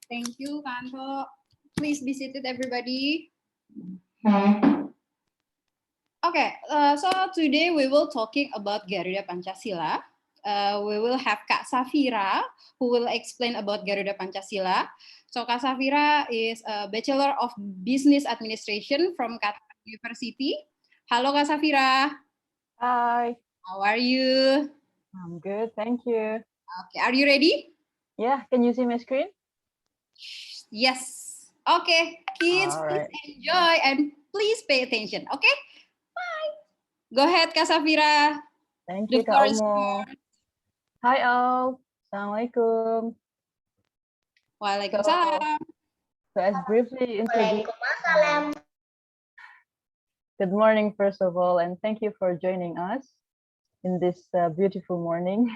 Thank you, Kanto. Please be seated, everybody. Okay, so today we will talking about Garuda Pancasila. We will have Kak Safira who will explain about Garuda Pancasila. So Kak Safira is a Bachelor of Business Administration from Khatulistiwa University. Halo Kak Safira. Hi. How are you? I'm good, thank you. Okay, are you ready? Yeah, can you see my screen? Yes. Okay, kids, All right. please enjoy and please pay attention. Okay, bye. Go ahead, Kak Safira. Thank The you, Kak floor is Omo. yours. Hi all. Assalamualaikum. Waalaikumsalam. So as briefly introduced. Good morning, first of all, and thank you for joining us in this beautiful morning.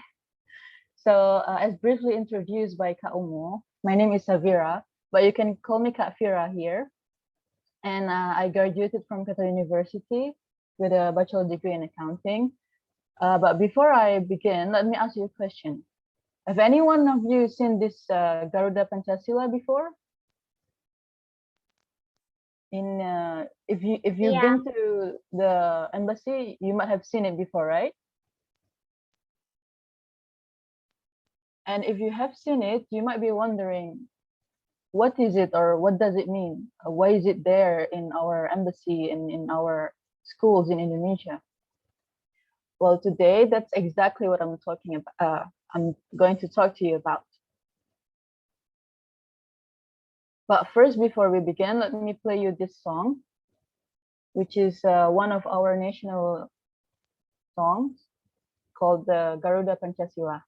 So as briefly introduced by Kak Omo, my name is Savira, but you can call me Kak Fira here. And I graduated from Khatulistiwa University with a bachelor degree in accounting. But before I begin, let me ask you a question. Have any one of you seen this Garuda Pancasila before? If you've been to the embassy, you might have seen it before, right? And if you have seen it, you might be wondering, what is it or what does it mean? Why is it there in our embassy and in our schools in Indonesia? Well, today that's exactly what I'm talking about. I'm going to talk to you about. But first, before we begin, let me play you this song, which is one of our national songs called the Garuda Pancasila.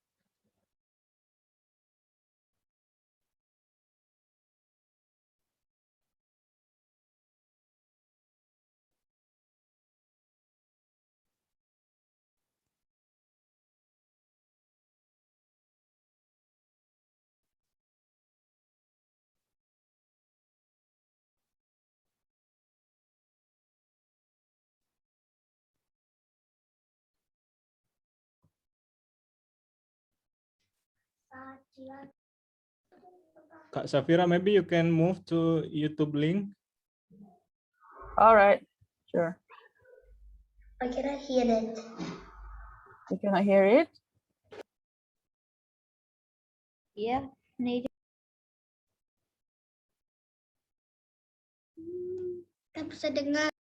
Kak Safira, maybe you can move to YouTube link. All right, sure. I cannot hear it. You cannot hear it? Yeah, need. Tak bisa dengar.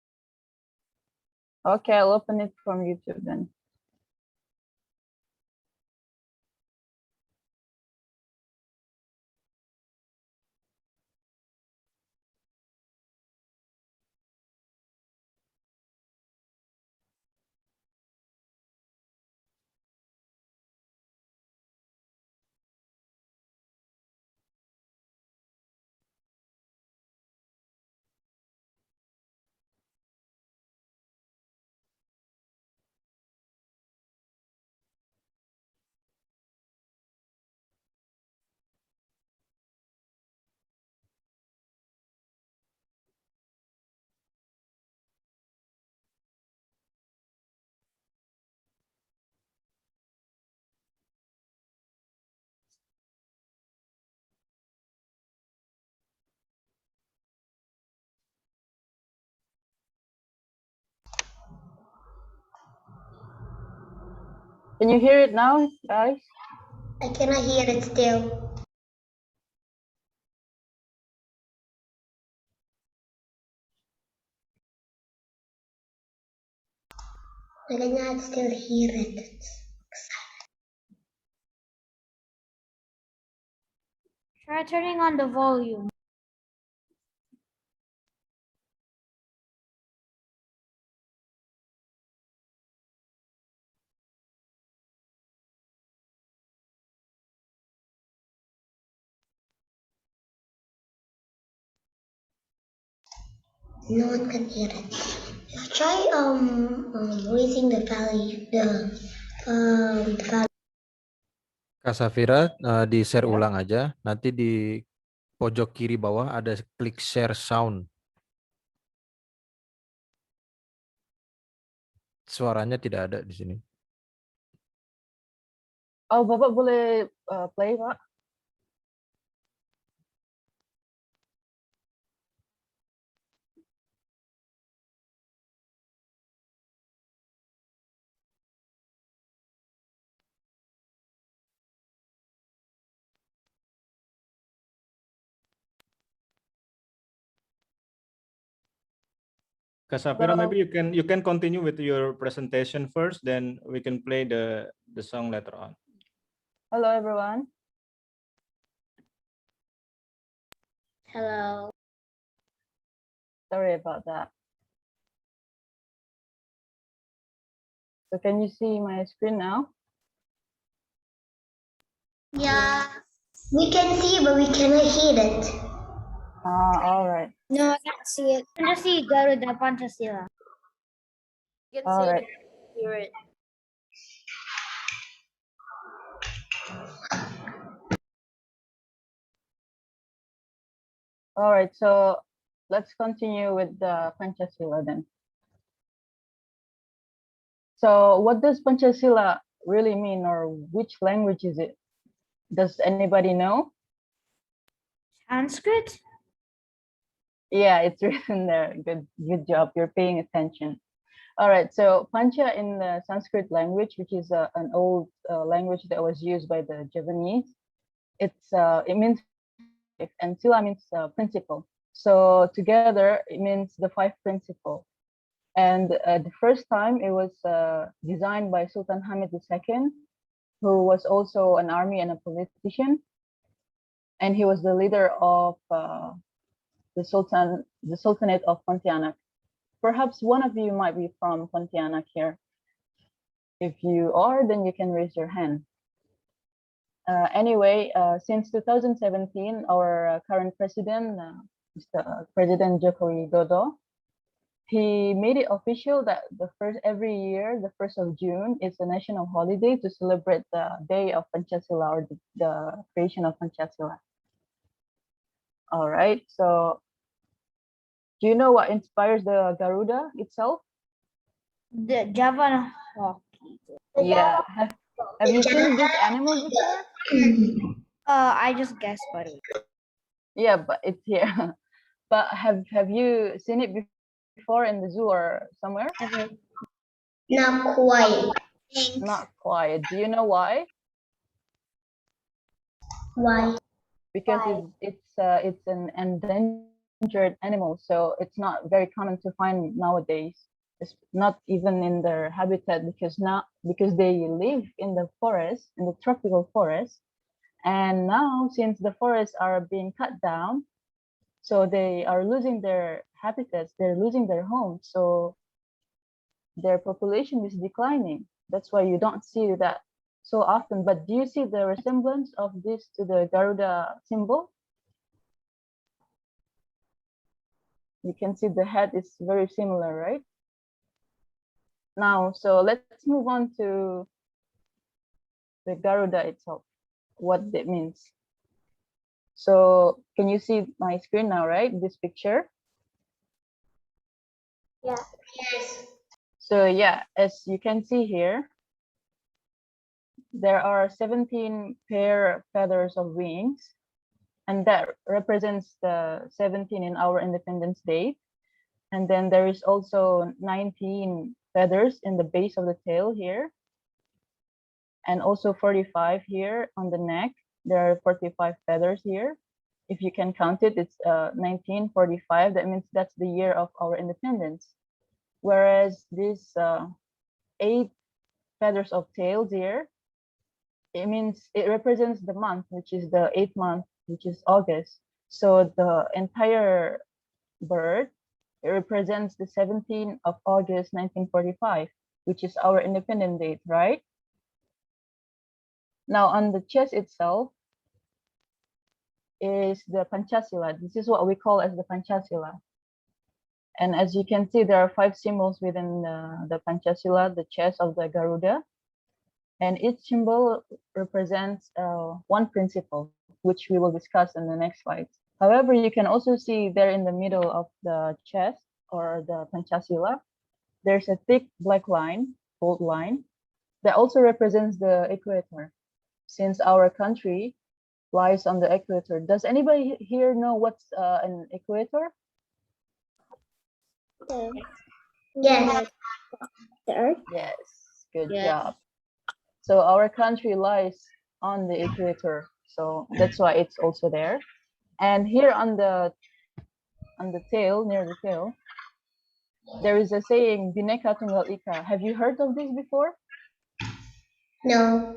Okay, I'll open it from YouTube then. Can you hear it now, guys? I cannot hear it still. I cannot still hear it. Try turning on the volume. No one can hear it. Try raising the value, the value. Kak Safira, di share Ya. ulang aja. Nanti di pojok kiri bawah ada klik share sound. Suaranya tidak ada di sini. Oh, Bapak boleh play, Pak? Kak Safira, Hello. maybe you can continue with your presentation first, then we can play the song later on. Hello, everyone. Hello. Sorry about that. So can you see my screen now? Yeah. We can see, but we cannot hear it. All right. No, I can't see it. I can just see Garuda Pancasila. You can All see right. it, hear it. All right. So let's continue with the Pancasila then. So what does Pancasila really mean, or which language is it? Does anybody know? Sanskrit? Yeah, it's written there. Good job. You're paying attention. All right. So Pancha in the Sanskrit language, which is an old language that was used by the Javanese, it means five, and Sila means principle. So together it means the five principle. And the first time it was designed by Sultan Hamid II, who was also an army and a politician, and he was the leader of the Sultanate of Pontianak. Perhaps one of you might be from Pontianak here. If you are, then you can raise your hand. Anyway, since 2017, our current president, Mr. President Joko Widodo, he made it official that every year, the 1st of June is a national holiday to celebrate the day of Pancasila, or the creation of Pancasila. All right. So do you know what inspires the Garuda itself? The Java hockey. Yeah. Have you seen this animal before? I just guessed, by the way. Yeah, but it's here. But have you seen it before in the zoo or somewhere? Not quite. Not quite. Do you know why? Why? Because Why? it's an endangered animal, so it's not very common to find nowadays. It's not even in their habitat, because they live in the forest, in the tropical forest, and now since the forests are being cut down, so they are losing their habitats, they're losing their homes, so their population is declining. That's why you don't see that so often. But do you see the resemblance of this to the Garuda symbol? You can see the head is very similar, right? Now, so let's move on to the Garuda itself, what it means. So can you see my screen now, right? This picture. Yeah. Yes. So yeah, as you can see here, there are 17 pair feathers of wings, and that represents the 17 in our Independence Day. And then there is also 19 feathers in the base of the tail here, and also 45 here on the neck. There are 45 feathers here. If you can count it, it's 1945. That means that's the year of our independence. Whereas these 8 feathers of tails here, it means it represents the month, which is the 8th month, which is August. So the entire bird, it represents the 17th of August 1945, which is our independent date, right? Now on the chest itself is the Pancasila. This is what we call as the Pancasila. And as you can see, there are 5 symbols within the Pancasila, the chest of the Garuda. And each symbol represents one principle, which we will discuss in the next slides. However, you can also see there in the middle of the chest or the Pancasila, there's a thick black line, bold line, that also represents the equator. Since our country lies on the equator, does anybody here know what's an equator? Yes. The Earth. Yes, good Yes. job. So our country lies on the equator, so that's why it's also there. And here on the tail, near the tail, there is a saying, Bhinneka Tunggal Ika. Have you heard of this before? No.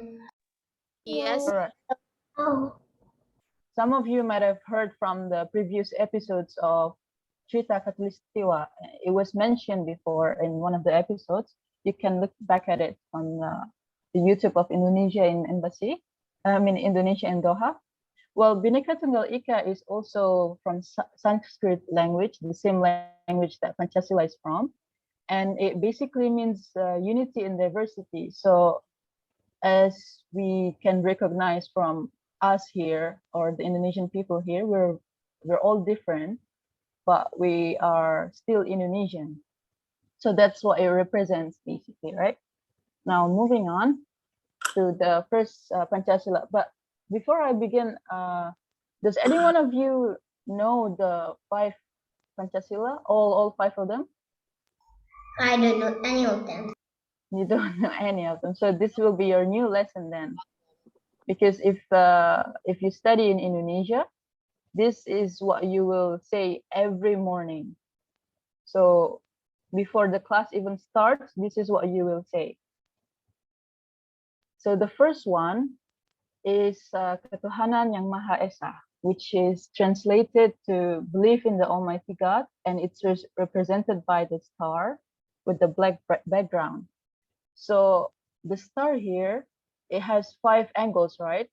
Yes. All right. Oh. Some of you might have heard from the previous episodes of Cerita Khatulistiwa. It was mentioned before in one of the episodes. You can look back at it on the YouTube of Indonesia in Embassy. Indonesia in Doha. Well, Bhinneka Tunggal Ika is also from Sanskrit language, the same language that Pancasila is from. And it basically means unity in diversity. So as we can recognize from us here or the Indonesian people here, we're all different, but we are still Indonesian. So that's what it represents basically, right? Now moving on to the first Pancasila. But before I begin, does any one of you know the 5 Pancasila? All 5 of them? I don't know any of them. You don't know any of them. So this will be your new lesson then. Because if you study in Indonesia, this is what you will say every morning. So before the class even starts, this is what you will say. So the first one is Ketuhanan Yang Maha Esa, which is translated to believe in the Almighty God, and it's represented by the star with the black background. So the star here, it has 5 angles, right?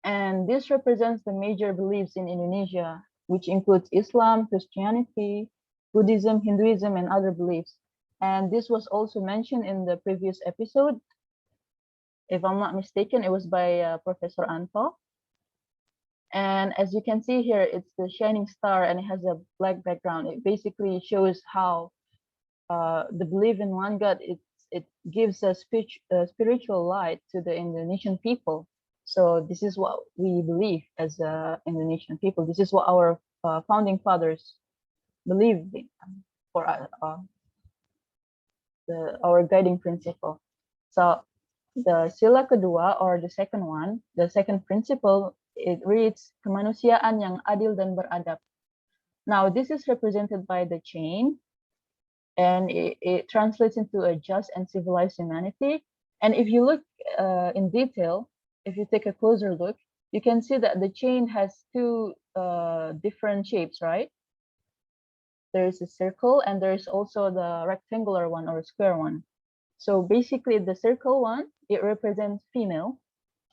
And this represents the major beliefs in Indonesia, which includes Islam, Christianity, Buddhism, Hinduism, and other beliefs. And this was also mentioned in the previous episode. If I'm not mistaken, it was by Professor Anto. And as you can see here, it's the shining star and it has a black background. It basically shows how the belief in one God, it gives a spiritual light to the Indonesian people. So this is what we believe as Indonesian people. This is what our founding fathers believed in for our guiding principle. So the sila kedua, or the second one, the second principle, it reads kemanusiaan yang adil dan beradab. Now this is represented by the chain, and it translates into a just and civilized humanity. And if you look in detail, if you take a closer look, you can see that the chain has 2 different shapes, right? There is a circle and there is also the rectangular one or square one. So basically the circle one, it represents female,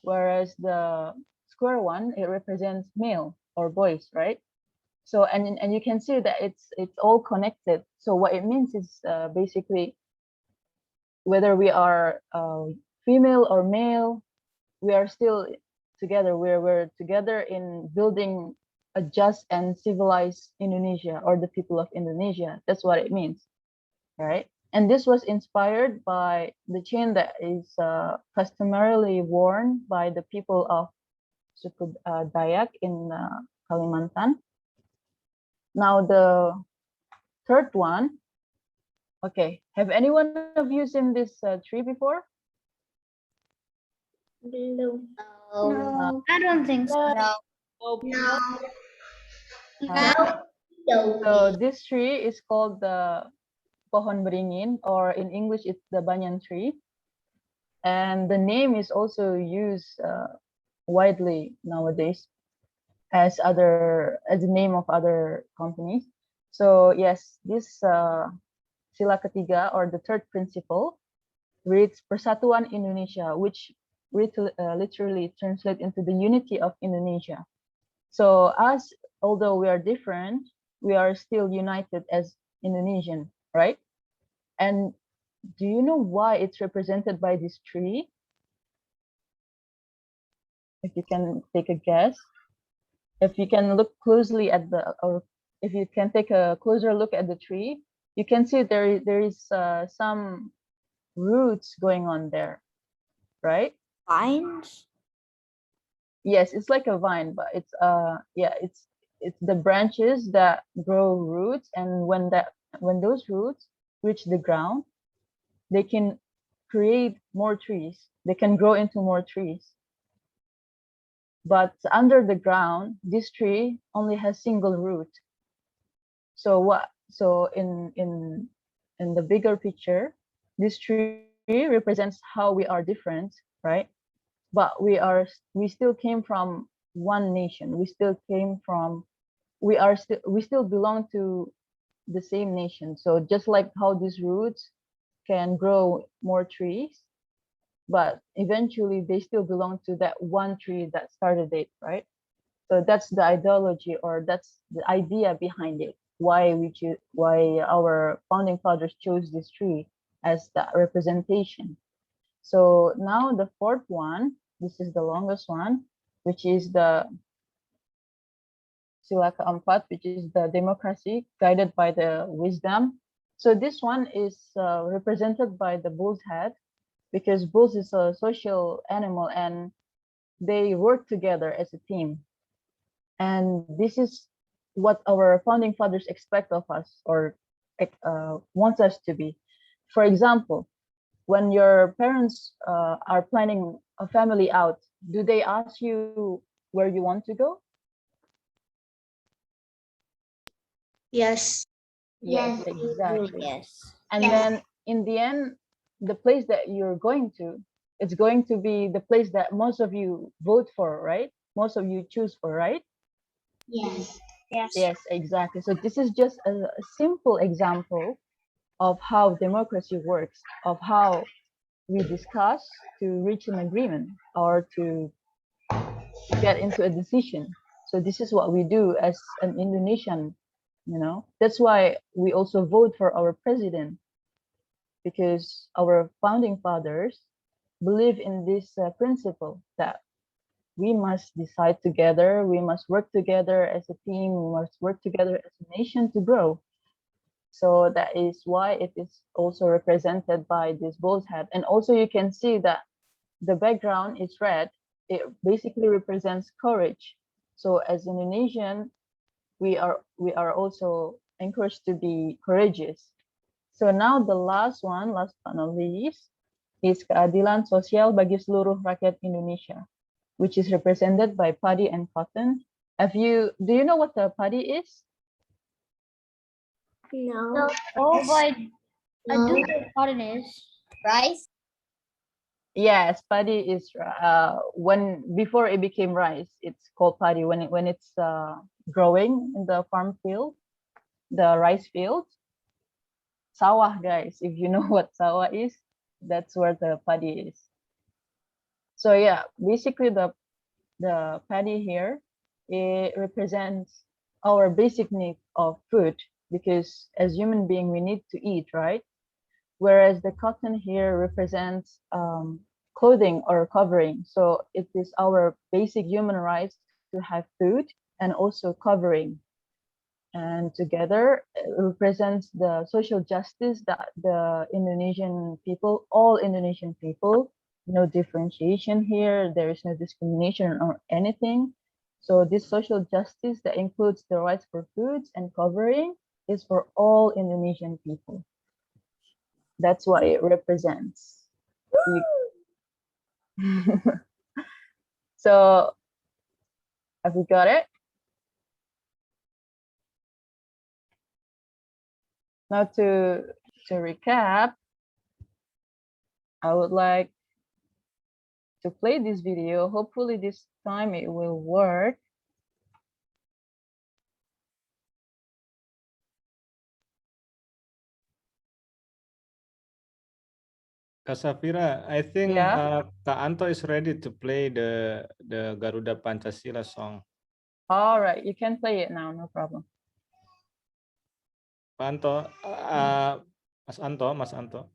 whereas the square one, it represents male or boys, right? So and you can see that it's all connected. So what it means is basically whether we are female or male, we are still together. We're together in building a just and civilized Indonesia, or the people of Indonesia. That's what it means, right? And this was inspired by the chain that is customarily worn by the people of suku Dayak in Kalimantan. Now the third one. Okay, have any one of you seen this tree before? Belum. No. I don't think so. No. Uh, No. so this tree is called the pohon beringin, or in English it's the banyan tree. And the name is also used widely nowadays as the name of other companies. So yes, this sila ketiga, or the third principle, reads Persatuan Indonesia, which literally translate into the unity of Indonesia. So us, although we are different, we are still united as Indonesian, right? And do you know why it's represented by this tree? If you can take a guess. If you can look closely at or if you can take a closer look at the tree, you can see there is some roots going on there, right? Vines. Yes, it's like a vine, but it's yeah, it's the branches that grow roots, and when those roots reach the ground, they can create more trees. They can grow into more trees. But under the ground, this tree only has single root. So in the bigger picture, this tree represents how we are different, right? But we still came from one nation. We still belong to the same nation. So just like how these roots can grow more trees, but eventually they still belong to that one tree that started it, right? So that's the ideology, or that's the idea behind it. Why our founding fathers chose this tree as the representation. So now the fourth one, this is the longest one, which is the Sila keempat, which is the democracy guided by the wisdom. So this one is represented by the bull's head, because bulls is a social animal and they work together as a team. And this is what our founding fathers expect of us, or wants us to be. For example, when your parents are planning a family out, do they ask you where you want to go? Yes. Yes, Yes. exactly. Yes. And Yes. then in the end, the place that you're going to, it's going to be the place that most of you vote for, right? Most of you choose for, right? Yes. Yes, exactly. So this is just a simple example of how democracy works, of how we discuss to reach an agreement or to get into a decision. So this is what we do as an Indonesian, you know. That's why we also vote for our president, because our founding fathers believe in this principle that we must decide together, we must work together as a team, we must work together as a nation to grow. So that is why it is also represented by this bull's head. And also you can see that the background is red. It basically represents courage. So as Indonesian, we are also encouraged to be courageous. So now the last one, last but not least, is keadilan sosial bagi seluruh rakyat Indonesia, which is represented by padi and cotton. Do you know what the padi is? No. Oh, but I No. do know what it is. Rice. Yes, padi is when before it became rice, it's called padi when it's growing in the farm field, the rice field. Sawah, guys, if you know what sawah is, that's where the padi is. So yeah, basically the paddy here, it represents our basic need of food, because as human being we need to eat, right? Whereas the cotton here represents clothing or covering. So it is our basic human rights to have food and also covering. And together it represents the social justice that the Indonesian people, all Indonesian people, no differentiation here, there is no discrimination or anything. So this social justice that includes the rights for foods and covering is for all Indonesian people. That's what it represents. So have you got it? Now to recap, I would like to play this video. Hopefully this time it will work. Kak Safira, I think Yeah. Kak Anto is ready to play the Garuda Pancasila song. All right, you can play it now, no problem. Pak Anto, Mas Anto.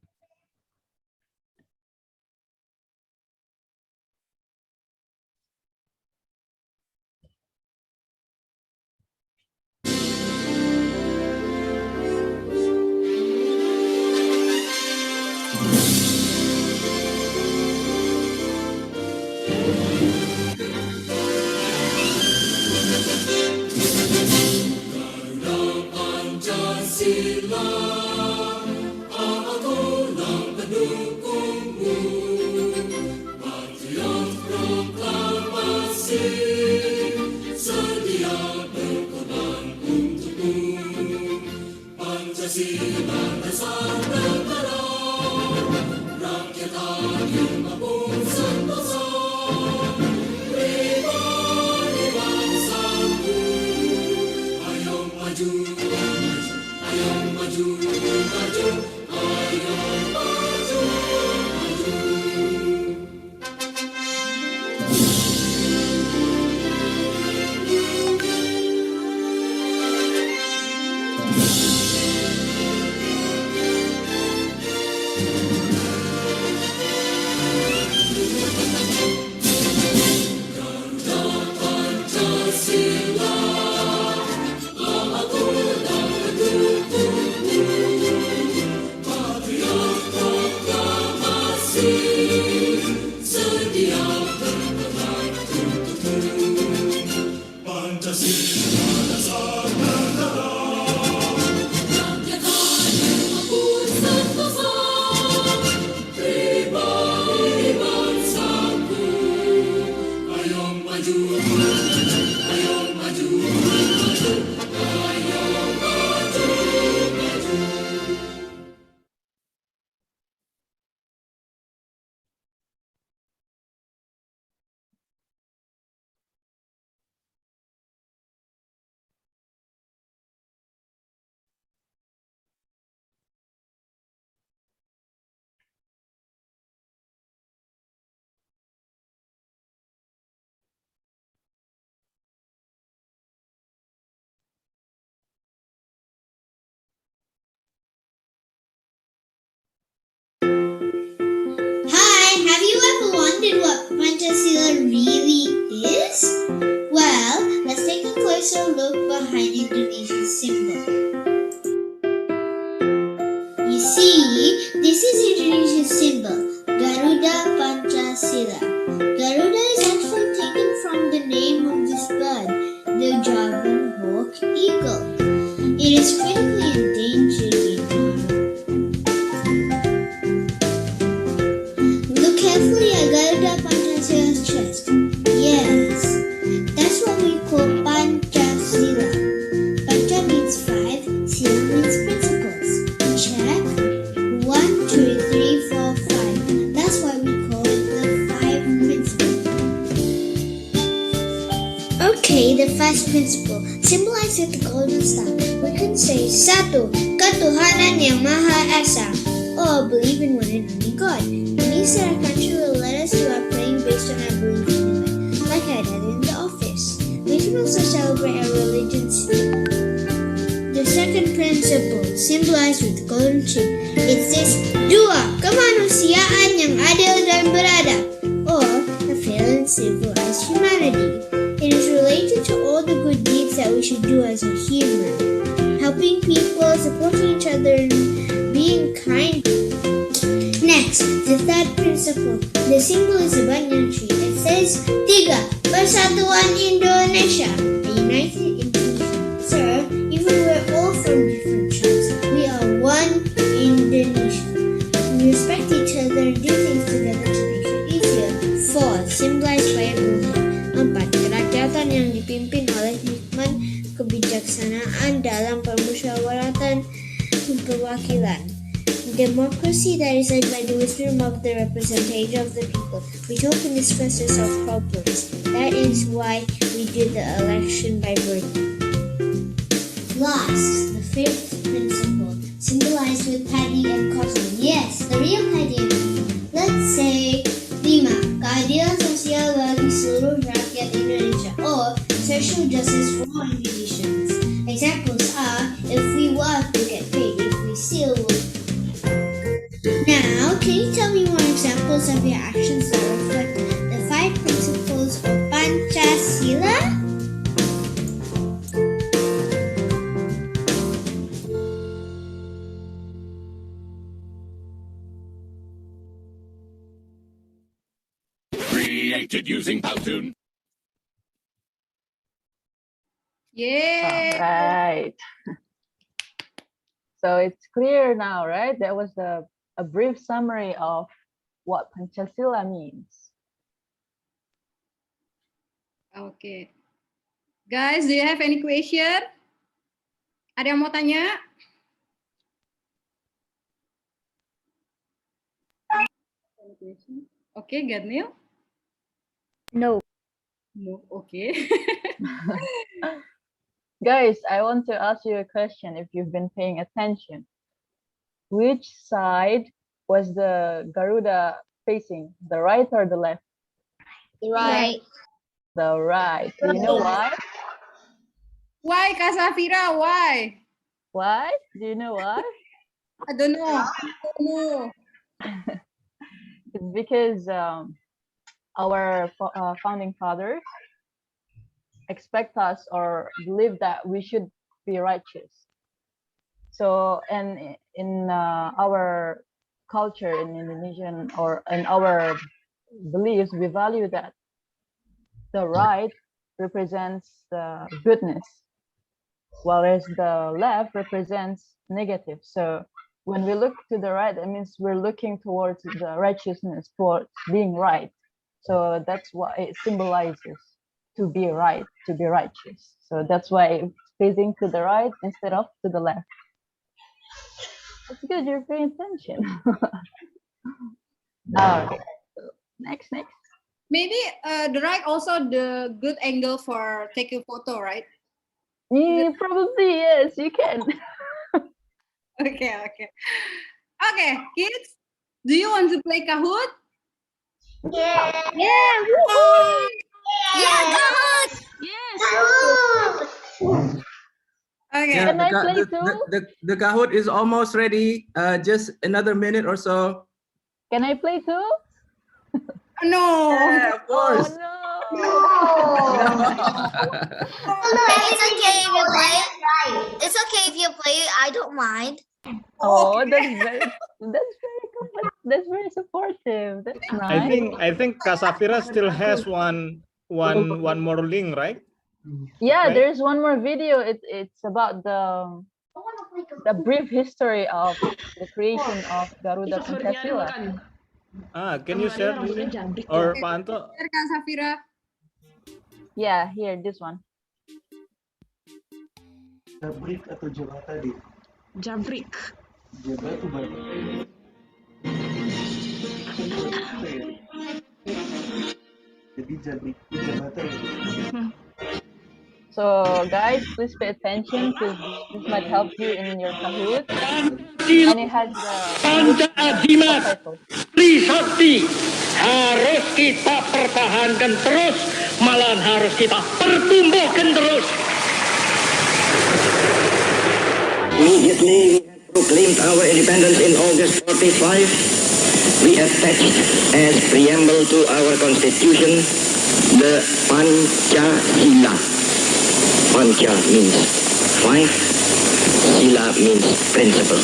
Hi, have you ever wondered what Pancasila really is? Well, let's take a closer look behind Indonesia's symbol. You see, this is Indonesia's symbol, Garuda Pancasila. Garuda is actually taken from the name of this bird, the Javan hawk eagle. It is critically endangered in Look carefully at Garuda Pancasila's chest. Yes, that's what we call Pancasila. Panca means 5, Sila means principles. Check. 1, 2, 3, 4, 5. That's why we call it the 5 principle. Okay, the 5th principle, symbolized with the golden star. We can say Satu, Ketuhanan yang Maha Esa, or believe in one and only God. It means that our country will let us do our praying based on our belief in it, like I did in the office. We can also celebrate our religions. The second principle, symbolized with the golden tree, it says dua kemanusiaan yang adil dan beradab, or a fair and civilized humanity. It is related to all the good deeds that we should do as a human, helping people, supporting each other, and being kind. Next, the third principle. The symbol is a banyan tree. It says, 3. Persatuan Indonesia, a united Indonesia. Sir, even we're all from different tribes, we are one Indonesia. We respect each other and do things together to make it easier. 4. Symbolized by a movement. 4. Kerakyatan yang dipimpin oleh hikmat kebijaksanaan dalam permusyawaratan perwakilan. Democracy that is led by the wisdom of the representative of the people, which hope and discuss to solve problems. That is why we do the election by vote. Last, the 5th principle, symbolized with paddy and cotton. Yes, the real paddy and cotton. Let's say 5. Keadilan sosial bagi seluruh rakyat Indonesia, or social justice for all Indonesians. Examples are, if we work, we get your actions that reflect the 5 principles of Pancasila? Created using Powtoon. Yay! Right. So it's clear now, right? That was a brief summary of what Pancasila means. Okay. Guys, do you have any question? Ada yang mau tanya? Any question? Okay, Gadnil? No. No, okay. Guys, I want to ask you a question if you've been paying attention. Which side was the Garuda facing, the right or the left? Right. The right. Do you know why? Why, Kak Safira? Why? Why? Do you know why? I don't know. I don't know. It's because our founding fathers expect us or believe that we should be righteous. So, and in our culture in Indonesian or in our beliefs, we value that the right represents the goodness, whereas the left represents negative. So when we look to the right, that means we're looking towards the righteousness, towards being right. So that's what it symbolizes, to be right, to be righteous. So that's why it's facing to the right instead of to the left. That's good, you're paying attention. All right, next. Maybe the right also the good angle for taking photo, right? Probably, yes, you can. Okay. Okay, kids, do you want to play Kahoot? Yeah. Yeah. Woohoo! Yeah, God. Okay. Yeah. Can I play too? The Kahoot is almost ready. Just another minute or so. Can I play too? No. Yeah, of course. Oh, no. It's okay if you play. It's okay if you play. I don't mind. Oh, that's very supportive. That's nice. I think Kak Safira still has one more link, right? Yeah, Right? there's one more video. It's about the brief history of the creation of Garuda Pancasila. Can you share this? Or Pak Anto? Share, Kak Safira. Yeah, here, this one. Jabrik atau jabak tadi? Jabrik. Jabak itu berapa? Jadi jabrik itu jabatan itu. So guys, please pay attention because this might help you in your Kahoot. And it has the subtitles. Trisakti harus kita pertahankan terus, malahan harus kita pertumbuhkan terus. Immediately we proclaimed our independence in August 45. We attached as preamble to our constitution the Pancasila. Panca means 5, Sila means principle.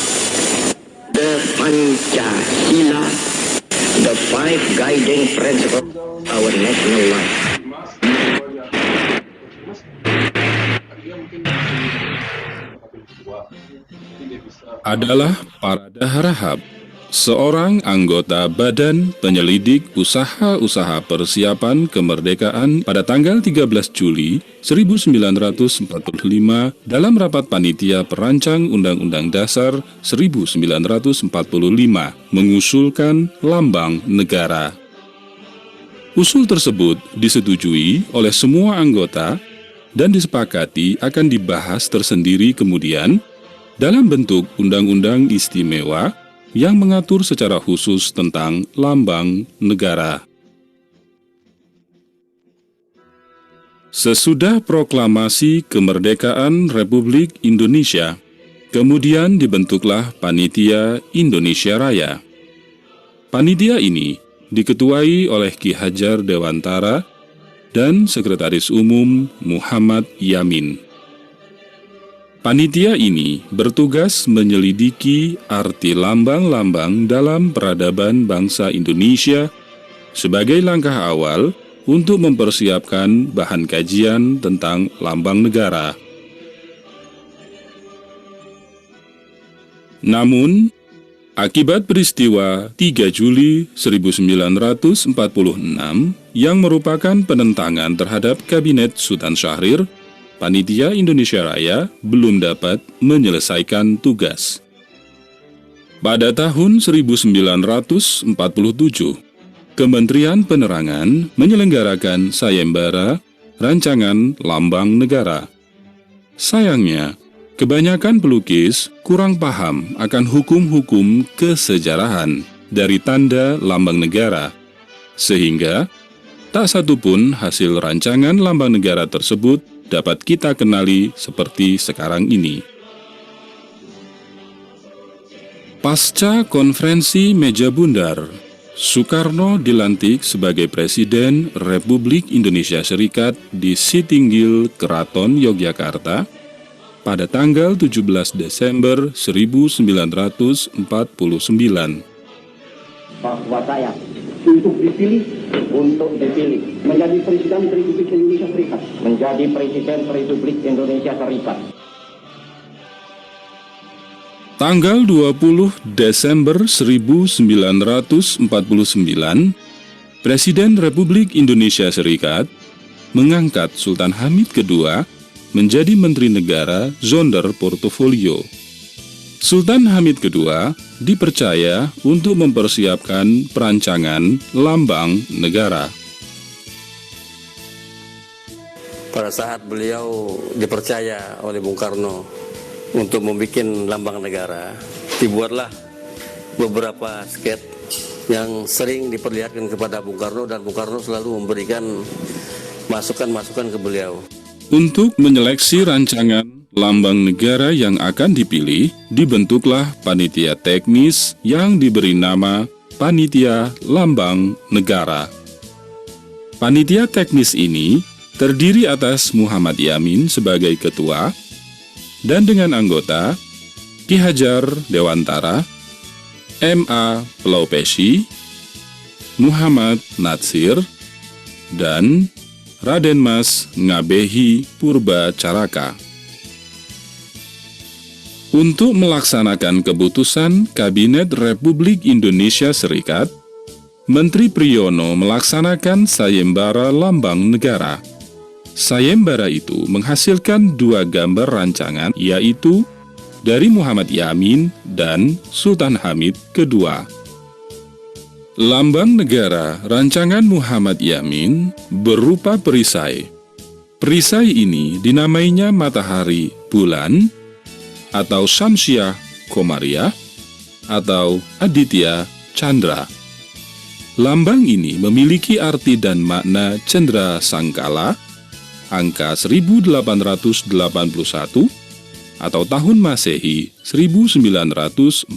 The Pancasila, the 5 guiding principles of our national life. Adalah Parada Harahap, seorang anggota Badan Penyelidik Usaha-Usaha Persiapan Kemerdekaan pada tanggal 13 Juli 1945 dalam rapat panitia perancang Undang-Undang Dasar 1945 mengusulkan lambang negara. Usul tersebut disetujui oleh semua anggota dan disepakati akan dibahas tersendiri kemudian dalam bentuk undang-undang istimewa yang mengatur secara khusus tentang lambang negara. Sesudah proklamasi kemerdekaan Republik Indonesia, kemudian dibentuklah Panitia Indonesia Raya. Panitia ini diketuai oleh Ki Hajar Dewantara dan Sekretaris Umum Muhammad Yamin. Panitia ini bertugas menyelidiki arti lambang-lambang dalam peradaban bangsa Indonesia sebagai langkah awal untuk mempersiapkan bahan kajian tentang lambang negara. Namun, akibat peristiwa 3 Juli 1946 yang merupakan penentangan terhadap Kabinet Sultan Syahrir, Panitia Indonesia Raya belum dapat menyelesaikan tugas. Pada tahun 1947, Kementerian Penerangan menyelenggarakan sayembara rancangan lambang negara. Sayangnya, kebanyakan pelukis kurang paham akan hukum-hukum kesejarahan dari tanda lambang negara, sehingga tak satu pun hasil rancangan lambang negara tersebut dapat kita kenali seperti sekarang ini. Pasca konferensi meja bundar, Soekarno dilantik sebagai Presiden Republik Indonesia Serikat di Sitinggil Keraton Yogyakarta pada tanggal 17 Desember 1949. Bahwa saya untuk dipilih menjadi Presiden Republik Indonesia Serikat. Menjadi Presiden Republik Indonesia Serikat. Tanggal 20 Desember 1949, Presiden Republik Indonesia Serikat mengangkat Sultan Hamid II menjadi Menteri Negara Zonder Portofolio. Sultan Hamid II dipercaya untuk mempersiapkan perancangan lambang negara. Pada saat beliau dipercaya oleh Bung Karno untuk membuat lambang negara, dibuatlah beberapa sket yang sering diperlihatkan kepada Bung Karno, dan Bung Karno selalu memberikan masukan-masukan ke beliau. Untuk menyeleksi rancangan lambang negara yang akan dipilih, dibentuklah panitia teknis yang diberi nama Panitia Lambang Negara. Panitia teknis ini terdiri atas Muhammad Yamin sebagai ketua, dan dengan anggota Ki Hajar Dewantara, M.A. Pelaupesi, Muhammad Natsir, dan Raden Mas Ngabehi Purba Caraka. Untuk melaksanakan keputusan Kabinet Republik Indonesia Serikat, Menteri Priyono melaksanakan sayembara lambang negara. Sayembara itu menghasilkan 2 gambar rancangan, yaitu dari Muhammad Yamin dan Sultan Hamid II. Lambang negara rancangan Muhammad Yamin berupa perisai. Perisai ini dinamainya matahari bulan, atau Syamsiah Komariah, atau Aditya Chandra. Lambang ini memiliki arti dan makna cendera sangkala, angka 1881, atau tahun Masehi 1949,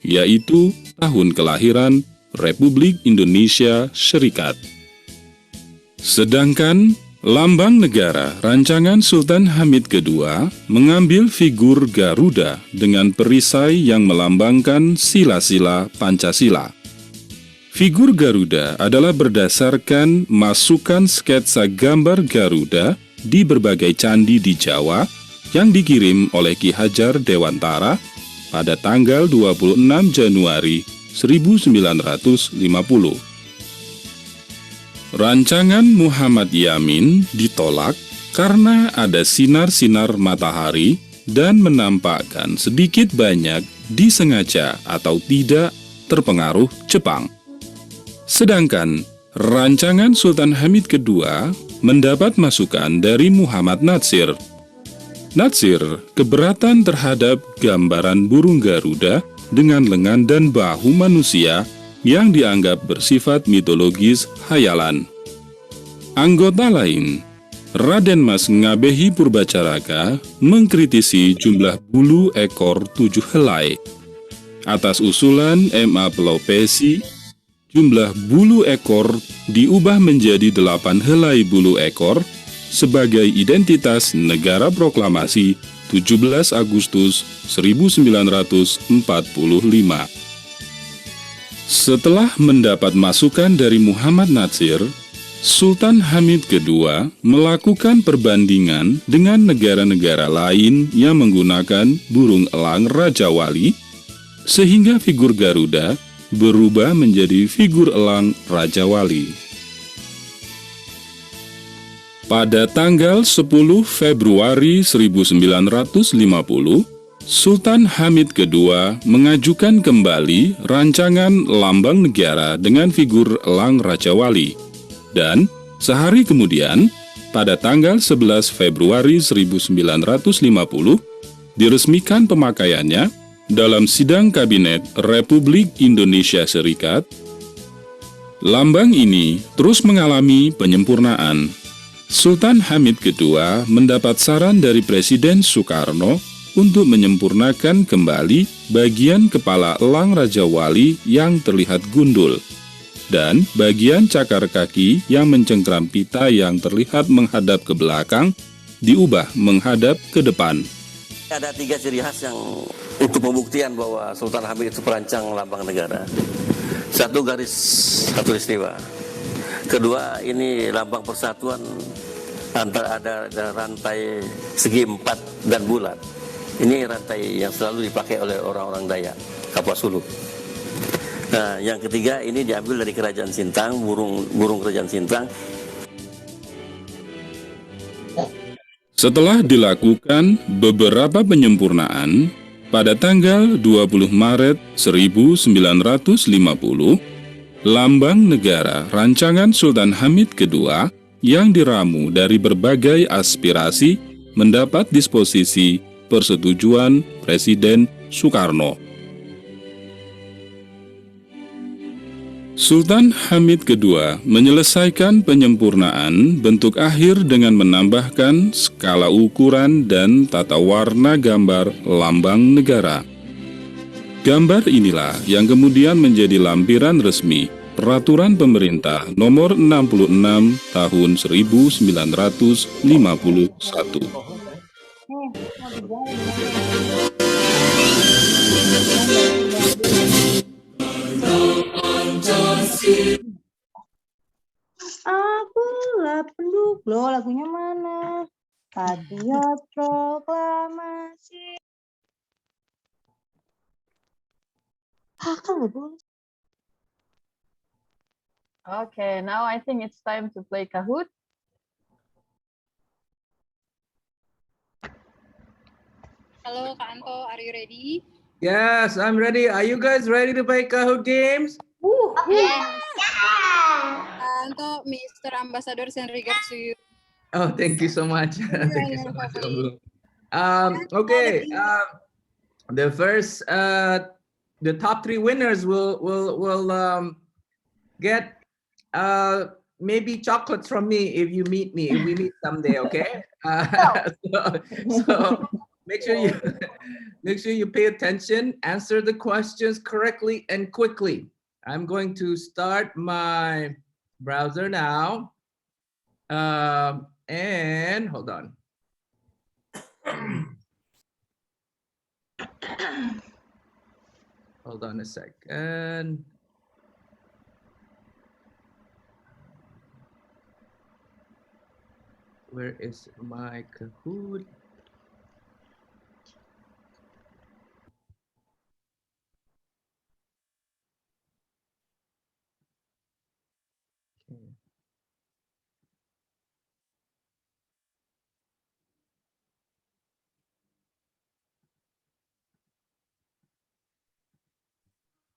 yaitu tahun kelahiran Republik Indonesia Serikat. Sedangkan lambang negara rancangan Sultan Hamid II mengambil figur Garuda dengan perisai yang melambangkan sila-sila Pancasila. Figur Garuda adalah berdasarkan masukan sketsa gambar Garuda di berbagai candi di Jawa yang dikirim oleh Ki Hajar Dewantara pada tanggal 26 Januari 1950. Rancangan Muhammad Yamin ditolak karena ada sinar-sinar matahari dan menampakkan sedikit banyak disengaja atau tidak terpengaruh Jepang. Sedangkan rancangan Sultan Hamid II mendapat masukan dari Muhammad Natsir. Natsir keberatan terhadap gambaran burung Garuda dengan lengan dan bahu manusia yang dianggap bersifat mitologis hayalan. Anggota lain, Raden Mas Ngabehi Purbacaraka, mengkritisi jumlah bulu ekor 7 helai. Atas usulan M.A. Pelaupesi, jumlah bulu ekor diubah menjadi 8 helai bulu ekor sebagai identitas negara proklamasi 17 Agustus 1945. Setelah mendapat masukan dari Muhammad Natsir, Sultan Hamid II melakukan perbandingan dengan negara-negara lain yang menggunakan burung elang Raja Wali, sehingga figur Garuda berubah menjadi figur elang Raja Wali. Pada tanggal 10 Februari 1950, Sultan Hamid II mengajukan kembali rancangan lambang negara dengan figur elang Raja Wali. Dan sehari kemudian, pada tanggal 11 Februari 1950, diresmikan pemakaiannya dalam sidang Kabinet Republik Indonesia Serikat. Lambang ini terus mengalami penyempurnaan. Sultan Hamid II mendapat saran dari Presiden Soekarno untuk menyempurnakan kembali bagian kepala elang Raja Wali yang terlihat gundul dan bagian cakar kaki yang mencengkram pita yang terlihat menghadap ke belakang diubah menghadap ke depan. Ada 3 ciri khas yang untuk pembuktian bahwa Sultan Hamid itu perancang lambang negara. 1, garis Khatulistiwa. Kedua, ini lambang persatuan antara ada rantai segi 4 dan bulat. Ini rantai yang selalu dipakai oleh orang-orang Dayak, Kapuas Hulu. Nah, yang ketiga ini diambil dari Kerajaan Sintang, burung Kerajaan Sintang. Setelah dilakukan beberapa penyempurnaan, pada tanggal 20 Maret 1950, lambang negara rancangan Sultan Hamid II yang diramu dari berbagai aspirasi mendapat disposisi persetujuan Presiden Soekarno. Sultan Hamid II menyelesaikan penyempurnaan bentuk akhir dengan menambahkan skala ukuran dan tata warna gambar lambang negara. Gambar inilah yang kemudian menjadi lampiran resmi Peraturan Pemerintah Nomor 66 Tahun 1951. Akulah penduduk. Loh, lagunya mana? Patriot Proklamasi. Kan nggak boleh. Okay, now I think it's time to play Kahoot. Halo Kak Anto, are you ready? Yes, I'm ready. Are you guys ready to play Kahoot games? Yes. Anto, Mr. Ambassador send regards to you. Oh, thank you so much. Thank you so much, Om. Okay. The first, the top 3 winners will get maybe chocolates from me if you meet me, if we meet someday. Okay. So make sure you pay attention, answer the questions correctly and quickly. I'm going to start my browser now. And hold on. Hold on a second. Where is my Kahoot?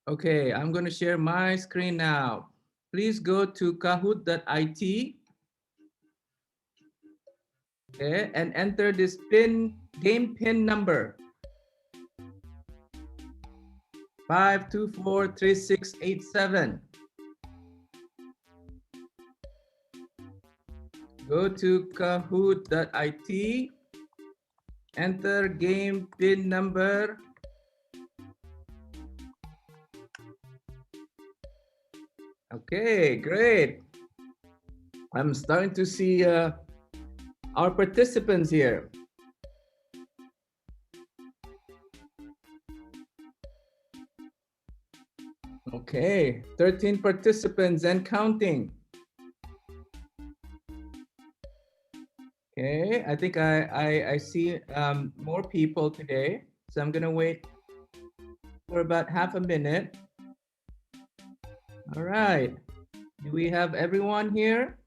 Okay, I'm going to share my screen now. Please go to kahoot.it. Okay, and enter this game pin number 5243687. Go to kahoot.it, enter game pin number Okay, great. I'm starting to see our participants here. Okay, 13 participants and counting. Okay, I think I see more people today, so I'm gonna wait for about half a minute. All right, do we have everyone here?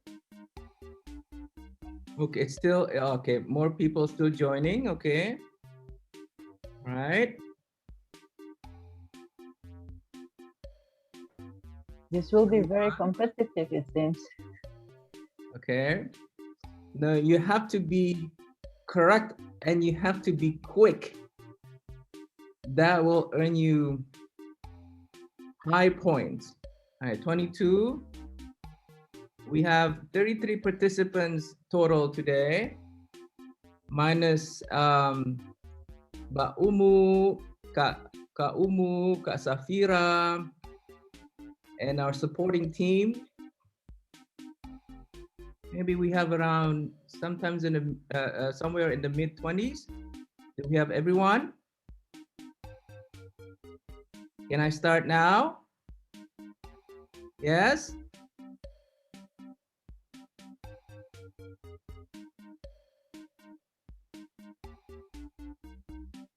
Okay, it's still okay. More people still joining. Okay, all right. This will be very competitive, it seems. Okay. No, you have to be correct and you have to be quick. That will earn you high points. All right, 22. We have 33 participants total today, minus Mbak Umu, Kak Umu, Kak Safira, and our supporting team. Maybe we have around sometimes in the somewhere in the mid-20s. Do we have everyone? Can I start now? Yes?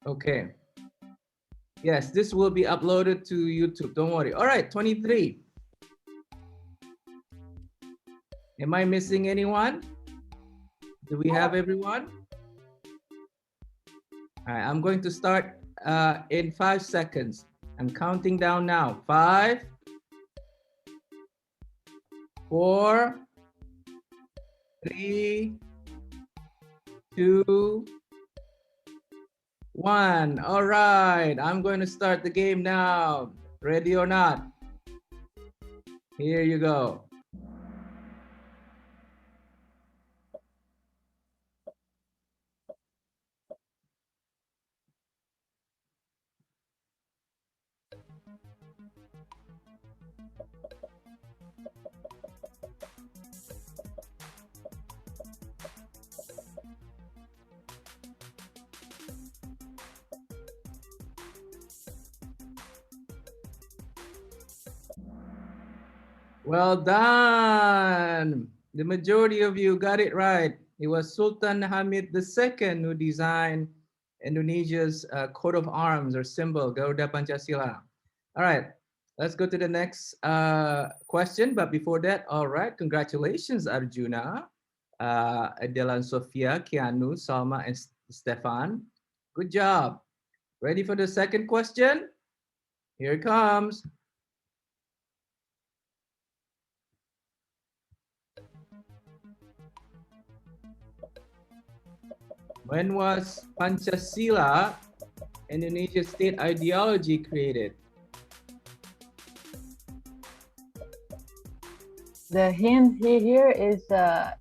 Okay. Yes, this will be uploaded to YouTube. Don't worry. All right, 23. Am I missing anyone? Do we have everyone? All right, I'm going to start in 5 seconds. I'm counting down now. 5, 4, 3, 2, 1. All right, I'm going to start the game now. Ready or not? Here you go. Well done. The majority of you got it right. It was Sultan Hamid II who designed Indonesia's coat of arms or symbol, Garuda Pancasila. All right, let's go to the next question. But before that, all right, congratulations, Arjuna, Adelan Sofia, Kianu, Salma, and Stefan. Good job. Ready for the second question? Here it comes. When was Pancasila, Indonesia's state ideology, created? The hint here is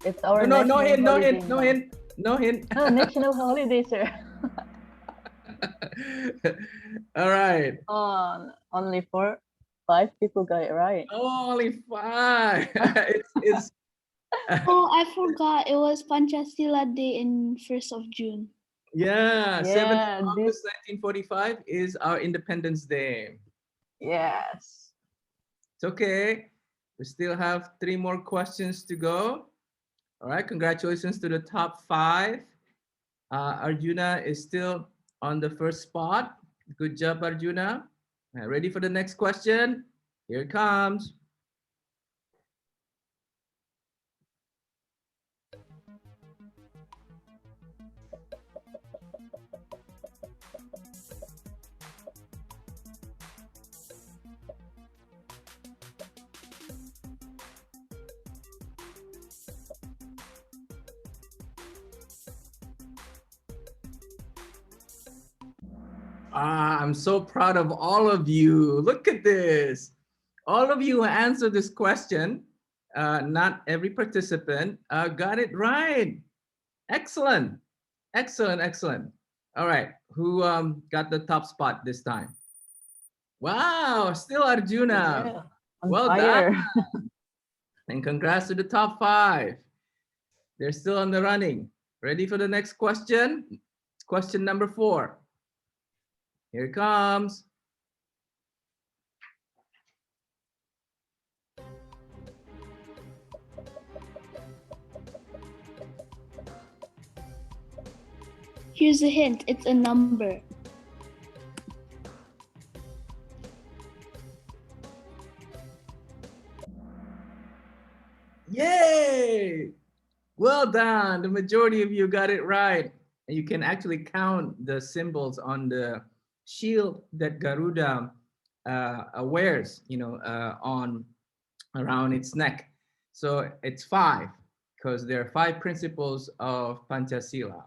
it's our No national hint, no holiday hint, no now. hint, no hint. No, national holiday, sir. All right. Only 5 people got it right. Only 5. it's Oh, I forgot. It was Pancasila Day in 1st of June. yeah, 7th Yeah, of August 1945 is our Independence Day. Yes. It's okay. We still have 3 more questions to go. All right, congratulations to the top 5. Arjuna is still on the first spot. Good job, Arjuna. Ready for the next question? Here it comes. I'm so proud of all of you. Look at this. All of you who answered this question, not every participant, got it right. Excellent. Excellent, excellent. All right, who got the top spot this time? Wow, still Arjuna. On Well fire. done. And congrats to the top 5. They're still on the running. Ready for the next question? Question number 4. Here it comes. Here's a hint. It's a number. Yay! Well done. The majority of you got it right. And you can actually count the symbols on the shield that Garuda wears, on around its neck. So it's 5 because there are 5 principles of Pancasila.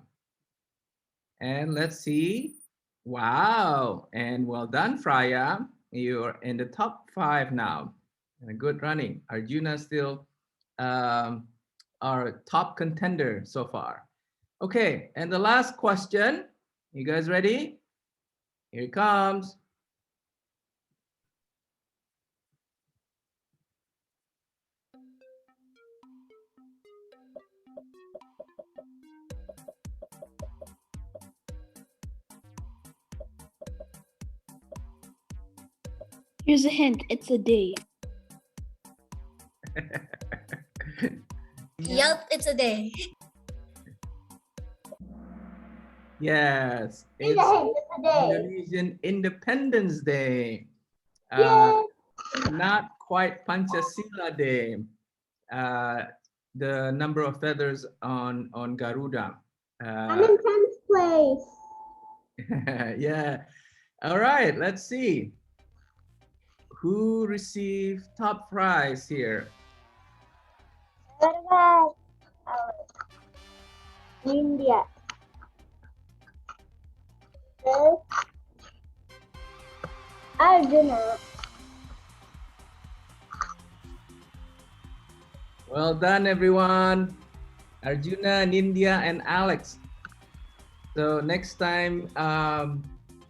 And let's see. Wow. And well done, Freya. You're in the top 5 now. And good running. Arjuna still our top contender so far. Okay, and the last question. You guys ready? Here it comes. Here's a hint. It's a day. Yup, it's a day. Yes, It's it's a day. Indonesian Independence Day. Yay. Not quite Pancasila Day. The number of feathers on Garuda. I'm in 10th place. Yeah. All right, let's see. Who received top prize here? India. Arjuna. Well done, everyone. Arjuna, Nindya, and Alex. So next time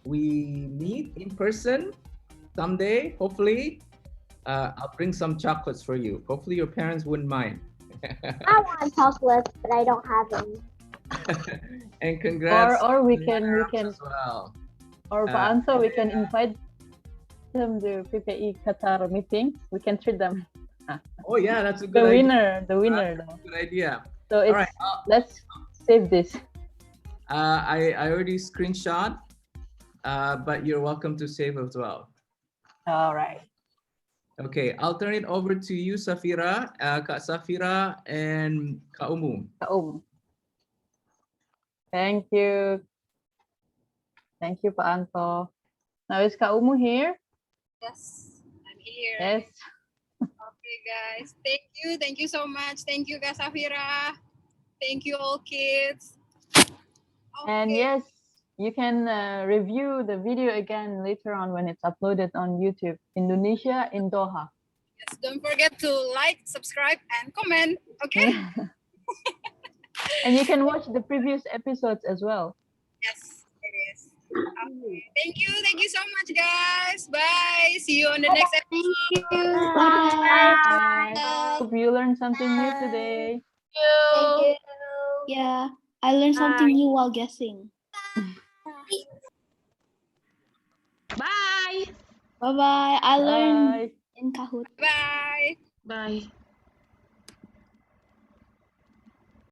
we meet in person someday, hopefully, I'll bring some chocolates for you. Hopefully your parents wouldn't mind. I want chocolates, but I don't have any. And congrats. Or we to can as well. or Pak Anto, we can invite them to PPI Qatar meeting. We can treat them. Oh yeah, that's a good The idea. winner. That's a good idea. So it's, All right. let's save this. I already screenshot, but you're welcome to save as well. All right. Okay, I'll turn it over to you, Safira, Kak Safira, and Kak Umu. Kak Thank you. Thank you, Pak Anto. Now is Kak Umu here? Yes, I'm here. Yes. Okay, guys. Thank you so much. Thank you, Kak Safira. Thank you, all kids. And yes, you can review the video again later on when it's uploaded on YouTube. Indonesia in Doha. Yes, don't forget to like, subscribe, and comment. Okay. And you can watch the previous episodes as well. Yes, it is. Okay. Thank you so much, guys. Bye. See you on the next episode. Bye. Hope you learned something new today. Thank you. Yeah, I learned something new while guessing. Bye. Bye-bye. I learned Bye. in Kahoot. Bye. Bye.